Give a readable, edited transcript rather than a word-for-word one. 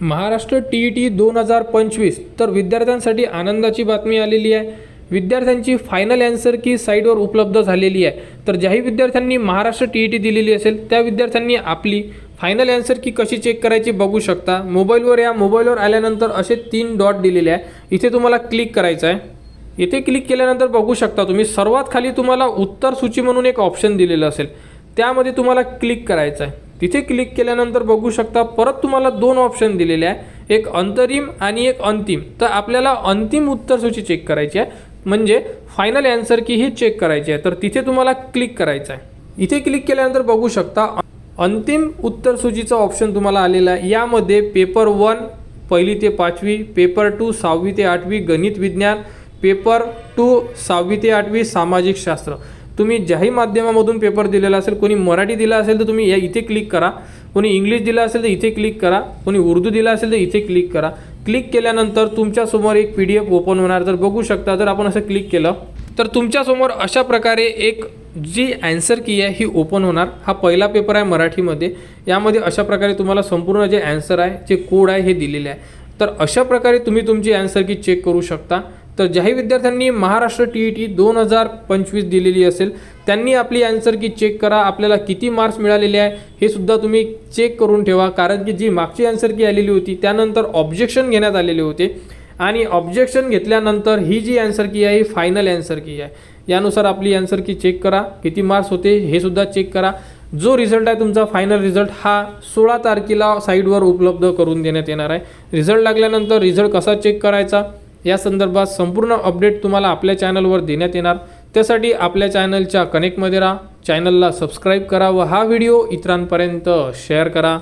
Maharashtra TET 2025 तर विद्यार्थ्यांसाठी आनंदाची बातमी आलेली आहे। विद्यार्थ्यांची फायनल आन्सर की साईटवर उपलब्ध झालेली आहे। तर ज्याही विद्यार्थ्यांनी महाराष्ट्र TET दिलेली असेल त्या विद्यार्थ्यांनी आपली फायनल आन्सर की कशी चेक करायची बघू शकता। मोबाईलवर आल्यानंतर असे 3 डॉट दिलेले आहे, इथे तुम्हाला क्लिक करायचं आहे। इथे क्लिक केल्यानंतर बघू शकता तुम्ही सर्वात खाली तुम्हाला उत्तर सूची म्हणून एक ऑप्शन दिलेलं असेल, त्यामध्ये तुम्हाला क्लिक करायचं आहे। तिथे क्लिक केल्यानंतर बघू शकता परत तुम्हाला 2 ऑप्शन दिलेले आहे, एक अंतरिम आणि एक अंतिम। तर आपल्याला अंतिम उत्तर सूची चेक करायची आहे, म्हणजे फायनल आन्सर की ही चेक करायची आहे। तर तिथे तुम्हाला क्लिक करायचं आहे। इथे क्लिक केल्यानंतर बघू शकता अंतिम उत्तर सूचीचा ऑप्शन तुम्हाला आलेला आहे। यामध्ये पेपर 1 पहिली ते 5वी, पेपर 2 6वी ते 8वी गणित विज्ञान, पेपर 2 6वी ते 8वी सामाजिक शास्त्र। तुम्ही ज्याही माध्यमामधून पेपर दिलेला असेल, कोणी मराठी दिला असेल तर तुम्ही इथे क्लिक करा, कोणी इंग्लिश दिला असेल तर इथे क्लिक करा, कोणी उर्दू दिला असेल तर इथे क्लिक करा। क्लिक केल्यानंतर तुमच्यासमोर एक PDF ओपन होणार। तर बघू शकता जर आपण असं क्लिक केलं तर तुमच्यासमोर अशा प्रकारे एक जी आन्सर की आहे ही ओपन होणार। हा पहिला पेपर आहे मराठीमध्ये, यामध्ये अशा प्रकारे तुम्हाला संपूर्ण जे आन्सर आहे, जे कोड आहे हे दिलेले आहे। तर अशा प्रकारे तुम्ही तुमची आन्सर की चेक करू शकता। तर ज्याही विद्यार्थ्यांनी महाराष्ट्र TET 2025 दिलेली असेल त्यांनी आपली आन्सर की चेक करा। आपल्याला किती मार्क्स मिळालेले आहे हे सुद्धा तुम्ही चेक करून ठेवा, कारण की जी मागची आन्सर की आलेली होती त्यानंतर ऑब्जेक्शन घेण्यात आलेले होते आणि ऑब्जेक्शन घेतल्यानंतर ही जी आन्सर की आहे ही फायनल आन्सर की आहे। यानुसार आपली आन्सर की चेक करा, किती मार्क्स होते हे सुद्धा चेक करा। जो रिझल्ट आहे तुमचा फायनल रिझल्ट हा 16 तारखेला साईटवर उपलब्ध करून देण्यात येणार आहे। रिझल्ट लागल्यानंतर रिझल्ट कसा चेक करायचा या संदर्भात संपूर्ण अपडेट तुम्हाला आपल्या चॅनलवर देण्यात येणार। त्यासाठी आपल्या चॅनलच्या कनेक्टमध्ये राहा, चॅनलला सबस्क्राईब करा व हा व्हिडिओ इतरांपर्यंत शेअर करा।